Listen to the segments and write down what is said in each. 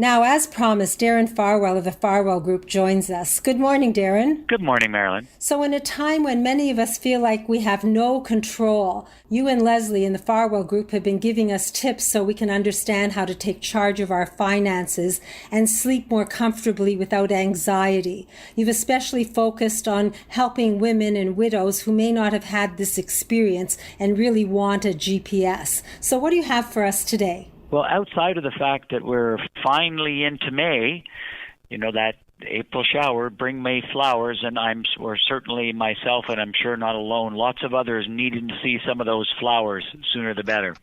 Now, as promised, Darren Farwell of the Farwell Group joins us. Good morning, Darren. Good morning, Marilyn. So in a time when many of us feel like we have no control, you and Leslie in the Farwell Group have been giving us tips so we can understand how to take charge of our finances and sleep more comfortably without anxiety. You've especially focused on helping women and widows who may not have had this experience and really want a GPS. So what do you have for us today? Well, outside of the fact that we're finally into May, that April shower, bring May flowers, and we're certainly myself, and I'm sure not alone, lots of others needing to see some of those flowers, sooner the better.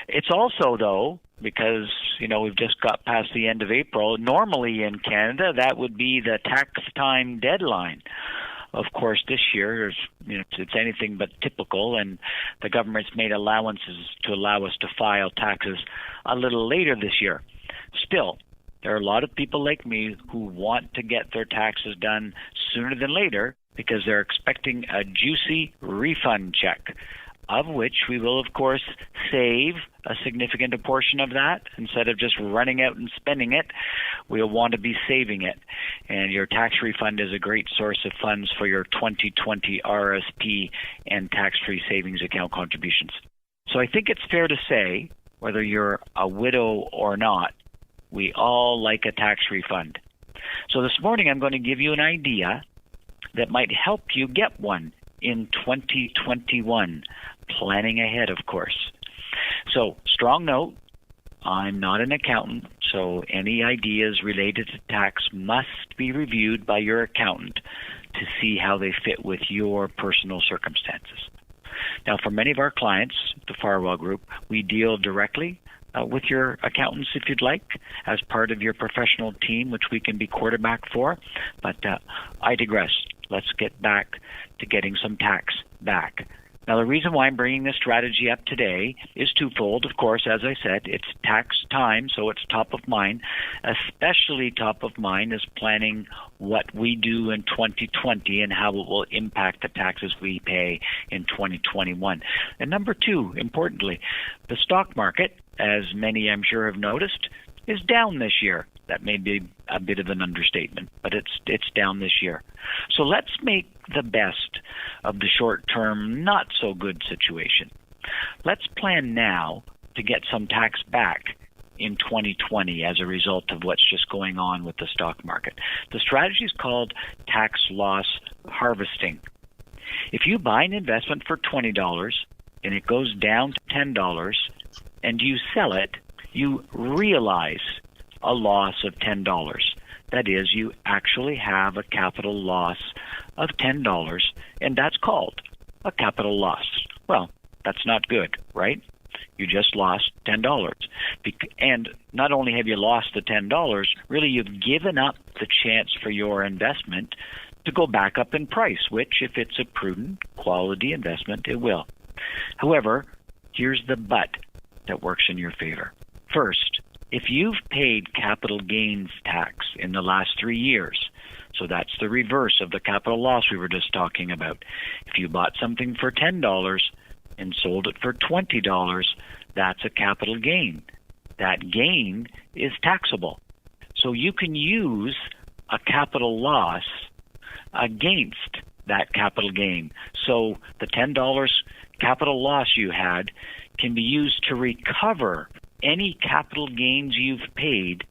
It's also, though, because, we've just got past the end of April, normally in Canada, that would be the tax time deadline. Of course, this year, it's anything but typical, and the government's made allowances to allow us to file taxes a little later this year. Still, there are a lot of people like me who want to get their taxes done sooner than later because they're expecting a juicy refund check, of which we will, of course, save a significant portion of that. Instead of just running out and spending it, we'll want to be saving it. And your tax refund is a great source of funds for your 2020 RSP and tax-free savings account contributions. So I think it's fair to say, whether you're a widow or not, we all like a tax refund. So this morning I'm going to give you an idea that might help you get one in 2021, planning ahead, of course. So, strong note, I'm not an accountant, so any ideas related to tax must be reviewed by your accountant to see how they fit with your personal circumstances. Now, for many of our clients, the Farwell Group, we deal directly with your accountants if you'd like, as part of your professional team, which we can be quarterback for. But I digress. Let's get back to getting some tax back. Now, the reason why I'm bringing this strategy up today is twofold. Of course, as I said, it's tax time, so it's top of mind. Especially top of mind is planning what we do in 2020 and how it will impact the taxes we pay in 2021. And number two, importantly, the stock market, as many I'm sure have noticed, is down this year. That may be a bit of an understatement, but it's down this year. So let's make the best of the short-term, not-so-good situation. Let's plan now to get some tax back in 2020 as a result of what's just going on with the stock market. The strategy is called tax loss harvesting. If you buy an investment for $20 and it goes down to $10 and you sell it, you realize a loss of $10. That is, you actually have a capital loss of $10, and that's called a capital loss. Well, that's not good, right? You just lost $10. And not only have you lost the $10, really you've given up the chance for your investment to go back up in price, which, if it's a prudent, quality investment, it will. However, here's the but that works in your favor. First, if you've paid capital gains tax in the last 3 years, so that's the reverse of the capital loss we were just talking about. If you bought something for $10 and sold it for $20, that's a capital gain. That gain is taxable. So you can use a capital loss against that capital gain. So the $10 capital loss you had can be used to recover any capital gains you've paid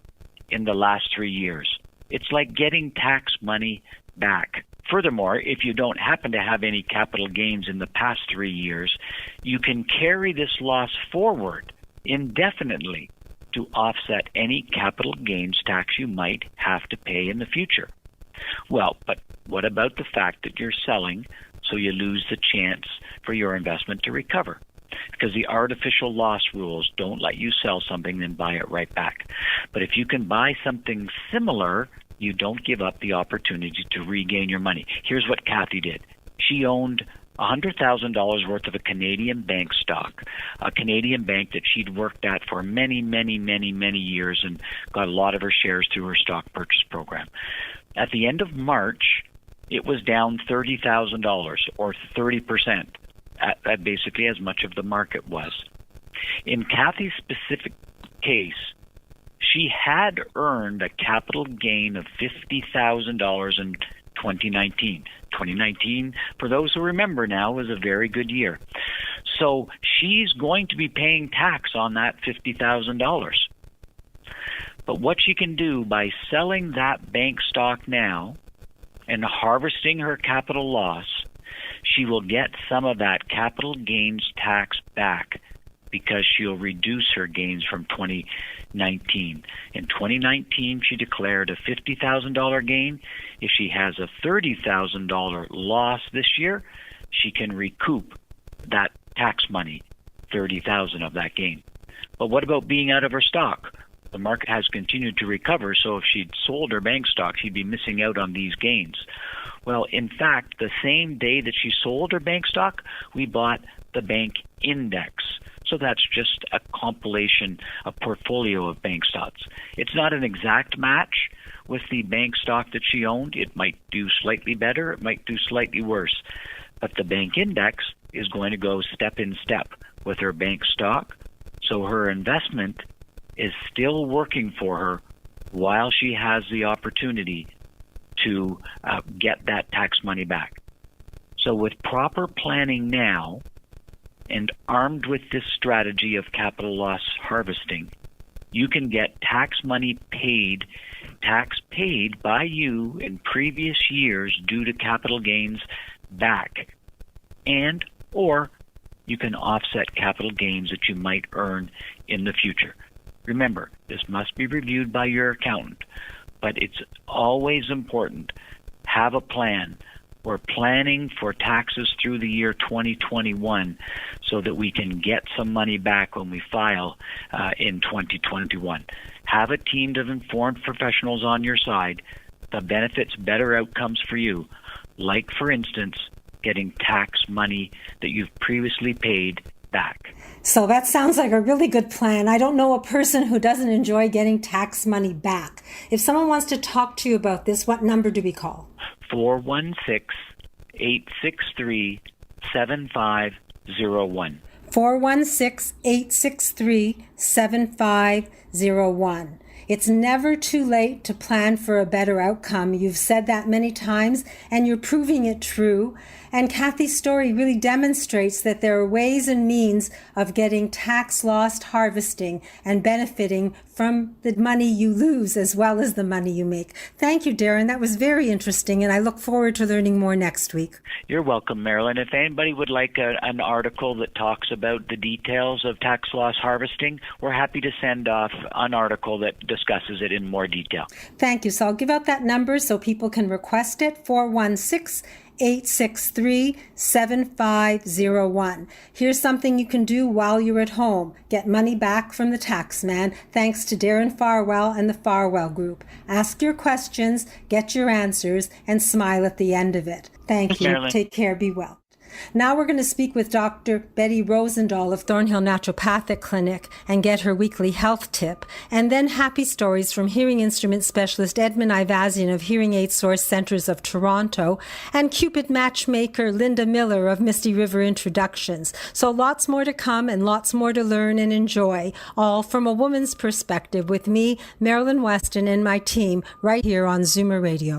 in the last 3 years. It's like getting tax money back. Furthermore, if you don't happen to have any capital gains in the past 3 years, you can carry this loss forward indefinitely to offset any capital gains tax you might have to pay in the future. Well, but what about the fact that you're selling so you lose the chance for your investment to recover? Because the artificial loss rules don't let you sell something then buy it right back. But if you can buy something similar, you don't give up the opportunity to regain your money. Here's what Kathy did. She owned $100,000 worth of a Canadian bank stock, a Canadian bank that she'd worked at for many years and got a lot of her shares through her stock purchase program. At the end of March, it was down $30,000 or 30%. At basically as much of the market was. In Kathy's specific case, she had earned a capital gain of $50,000 in 2019. 2019, for those who remember now, was a very good year. So she's going to be paying tax on that $50,000. But what she can do by selling that bank stock now and harvesting her capital loss, she will get some of that capital gains tax back because she'll reduce her gains from 2019. In 2019, she declared a $50,000 gain. If she has a $30,000 loss this year, she can recoup that tax money, $30,000 of that gain. But what about being out of her stock? The market has continued to recover, so if she'd sold her bank stock, she'd be missing out on these gains. Well, in fact, the same day that she sold her bank stock, we bought the bank index. So that's just a compilation, a portfolio of bank stocks. It's not an exact match with the bank stock that she owned. It might do slightly better, it might do slightly worse. But the bank index is going to go step in step with her bank stock. So her investment is still working for her while she has the opportunity to get that tax money back. So with proper planning now, and armed with this strategy of capital loss harvesting, you can get tax paid by you in previous years due to capital gains back, and or you can offset capital gains that you might earn in the future. Remember, this must be reviewed by your accountant, but it's always important. Have a plan. We're planning for taxes through the year 2021 so that we can get some money back when we file in 2021. Have a team of informed professionals on your side that benefits better outcomes for you, like, for instance, getting tax money that you've previously paid back. So that sounds like a really good plan. I don't know a person who doesn't enjoy getting tax money back. If someone wants to talk to you about this, what number do we call? 416-863-7501. 416-863-7501. It's never too late to plan for a better outcome. You've said that many times, and you're proving it true. And Kathy's story really demonstrates that there are ways and means of getting tax loss harvesting and benefiting from the money you lose as well as the money you make. Thank you, Darren. That was very interesting, and I look forward to learning more next week. You're welcome, Marilyn. If anybody would like an article that talks about the details of tax loss harvesting, we're happy to send off an article that discusses it in more detail. Thank you. So I'll give out that number so people can request it, 416-863-7501. Here's something you can do while you're at home. Get money back from the tax man, thanks to Darren Farwell and the Farwell Group. Ask your questions, get your answers, and smile at the end of it. Thank you. Marilyn. Take care. Be well. Now we're going to speak with Dr. Betty Rosendahl of Thornhill Naturopathic Clinic and get her weekly health tip, and then happy stories from hearing instrument specialist Edmund Ivazian of Hearing Aid Source Centers of Toronto and Cupid matchmaker Linda Miller of Misty River Introductions. So lots more to come and lots more to learn and enjoy, all from a woman's perspective with me, Marilyn Weston, and my team right here on Zoomer Radio.